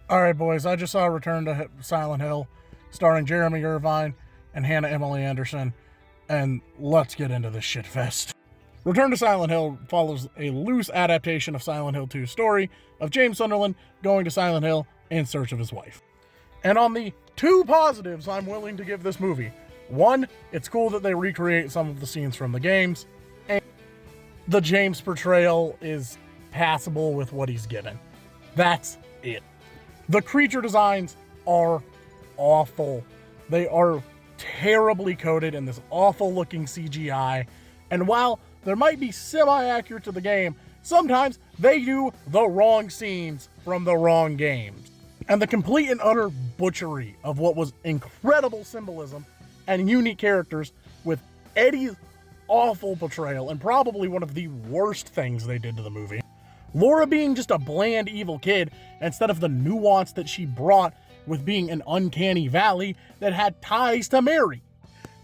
All right, boys, I just saw Return to Silent Hill, starring Jeremy Irvine and Hannah Emily Anderson, and let's get into this shitfest. Return to Silent Hill follows a loose adaptation of Silent Hill 2's story of James Sunderland going to Silent Hill in search of his wife. And on the two positives I'm willing to give this movie, one, it's cool that they recreate some of the scenes from the games, and the James portrayal is passable with what he's given. That's it. The creature designs are awful. They are terribly coded in this awful looking CGI. And while there might be semi-accurate to the game, sometimes they do the wrong scenes from the wrong games. And the complete and utter butchery of what was incredible symbolism and unique characters with Eddie's awful portrayal and probably one of the worst things they did to the movie. Laura being just a bland evil kid instead of the nuance that she brought with being an uncanny valley that had ties to Mary.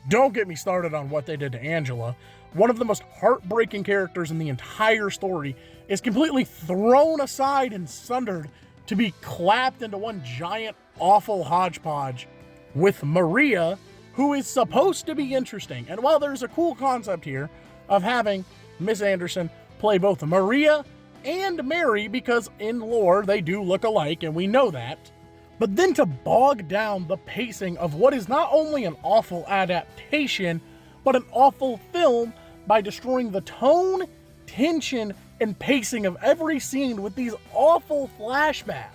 Don't get me started on what they did to Angela. One of the most heartbreaking characters in the entire story is completely thrown aside and sundered to be clapped into one giant awful hodgepodge with Maria, who is supposed to be interesting. And while there's a cool concept here of having Miss Anderson play both Maria and Mary, because in lore they do look alike and we know that, but then to bog down the pacing of what is not only an awful adaptation but an awful film by destroying the tone, tension, and pacing of every scene with these awful flashbacks.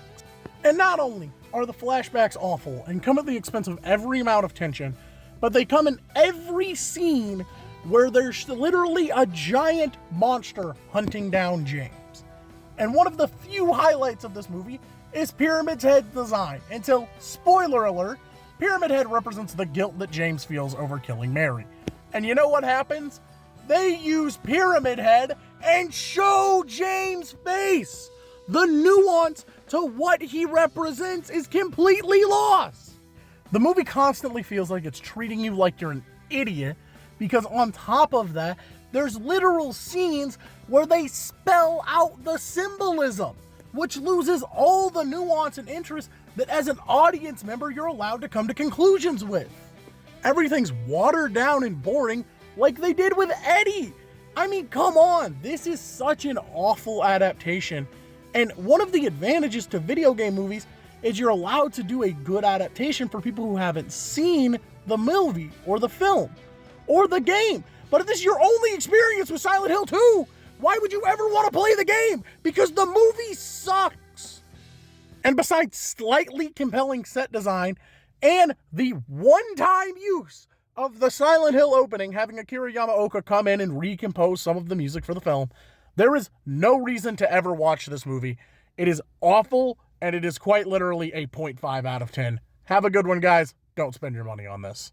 And not only are the flashbacks awful and come at the expense of every amount of tension, but they come in every scene where there's literally a giant monster hunting down James. And one of the few highlights of this movie is Pyramid Head's design. Until, spoiler alert, Pyramid Head represents the guilt that James feels over killing Mary. And you know what happens? They use Pyramid Head and show James' face. The nuance to what he represents is completely lost. The movie constantly feels like it's treating you like you're an idiot, because on top of that, there's literal scenes where they spell out the symbolism, which loses all the nuance and interest that as an audience member you're allowed to come to conclusions with. Everything's watered down and boring like they did with Eddie. I mean, come on, this is such an awful adaptation. And one of the advantages to video game movies is you're allowed to do a good adaptation for people who haven't seen the movie or the film or the game. But if this is your only experience with Silent Hill 2, why would you ever want to play the game? Because the movie sucks. And besides slightly compelling set design and the one-time use of the Silent Hill opening, having Akira Yamaoka come in and recompose some of the music for the film, there is no reason to ever watch this movie. It is awful, and it is quite literally a 0.5 out of 10. Have a good one, guys. Don't spend your money on this.